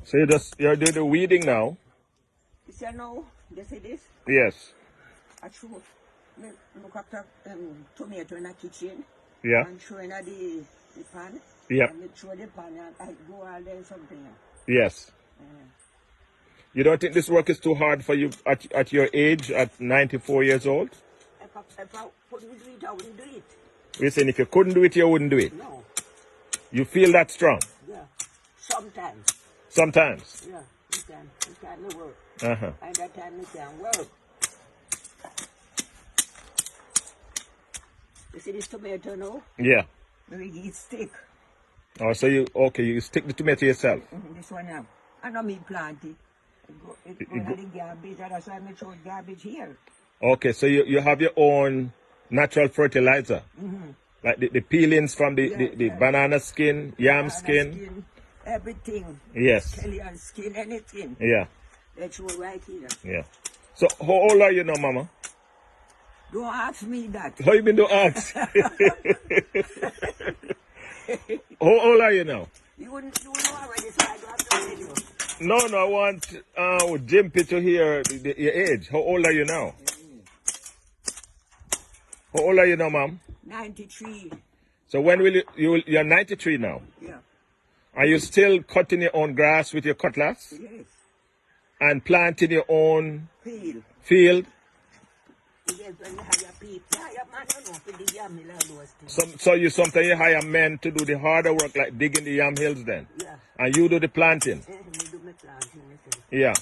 So you're doing the weeding now? This you know, you see this? Yes. I show me look after tomato in the kitchen. Yeah. And throw in the pan. Yeah. And me throw the pan and I go all there something. Yes. You don't think this work is too hard for you at your age, at 94 years old? If I couldn't do it, I wouldn't do it. You're saying if you couldn't do it, you wouldn't do it? No. You feel that strong? Yeah. Sometimes. Sometimes? Yeah. You can work. Uh-huh. And that time you can work. You see this tomato now? Yeah. Maybe eat stick. Oh, so you stick the tomato yourself? This one now. I know me plant it. It go in the garbage, and that's why I throw garbage here. Okay, so you have your own natural fertilizer? Like the peelings from the banana skin, yam skin? Everything. Yes. Scallion skin, anything. Yeah. They throw right here. Yeah. So how old are you now, Mama? Don't ask me that. How you been to ask? How old are you now? You wouldn't know already, so I don't have to tell you. No, I want Jimpy to hear your age. How old are you now? How old are you now, Mom? 93. So when will you're 93 now? Yeah. Are you still cutting your own grass with your cutlass? Yes. And planting your own field? Yes, when you hire people. Hire man, you know, for the yam hill and those things. So sometimes you hire men to do the harder work, like digging the yam hills then? Yeah. And you do the planting? Me do my planting. Yeah.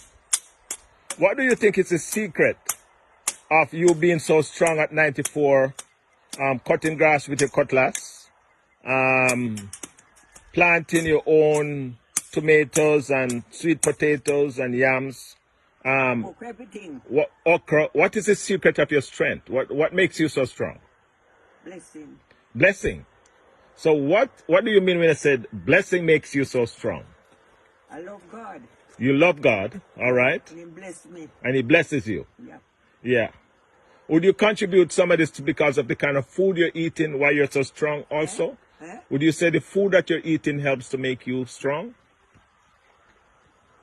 What do you think is the secret of you being so strong at 94, cutting grass with your cutlass, planting your own tomatoes and sweet potatoes and yams, everything. Okra? What is the secret of your strength? What makes you so strong? Blessing. Blessing. So what do you mean when I said blessing makes you so strong? I love God. You love God, all right? And He blessed me. And He blesses you. Yeah. Yeah. Would you contribute some of this because of the kind of food you're eating while you're so strong also? Would you say the food that you're eating helps to make you strong?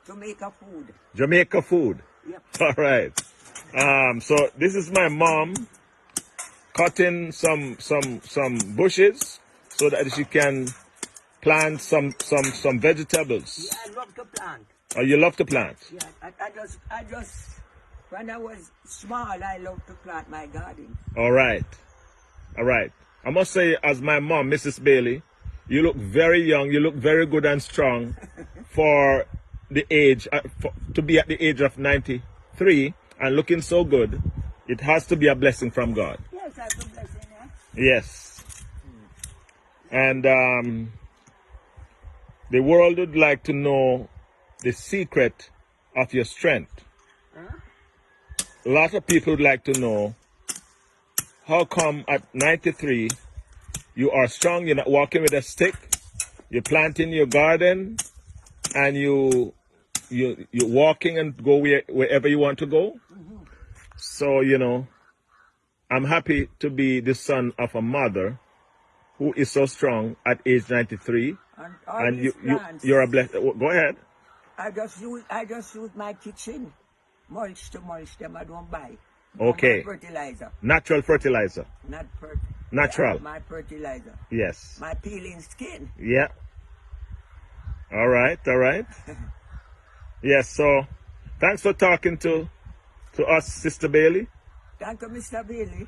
Jamaican food. Jamaica food. Yep. All right. So this is my mom cutting some bushes so that she can plant some vegetables. Yeah, I love to plant. Oh, you love to plant? Yeah, I just when I was small, I loved to plant my garden. All right. All right. I must say, as my mom, Mrs. Bailey, you look very young. You look very good and strong for the age, to be at the age of 93 and looking so good. It has to be a blessing from God. Yes, that's a blessing, yeah? Yes. And the world would like to know the secret of your strength. Huh? A lot of people would like to know how come at 93 you are strong, you're not walking with a stick, you're planting your garden, and you're walking and go wherever you want to go. So, I'm happy to be the son of a mother who is so strong at age 93. And you're a blessed. Go ahead. I just use my kitchen mulch to mulch them. I don't buy. Okay. Fertilizer. Natural fertilizer. Natural. My fertilizer. Yes. My peeling skin. Yeah. All right. Yes. So, thanks for talking to us, Sister Bailey. Thank you, Mr. Bailey.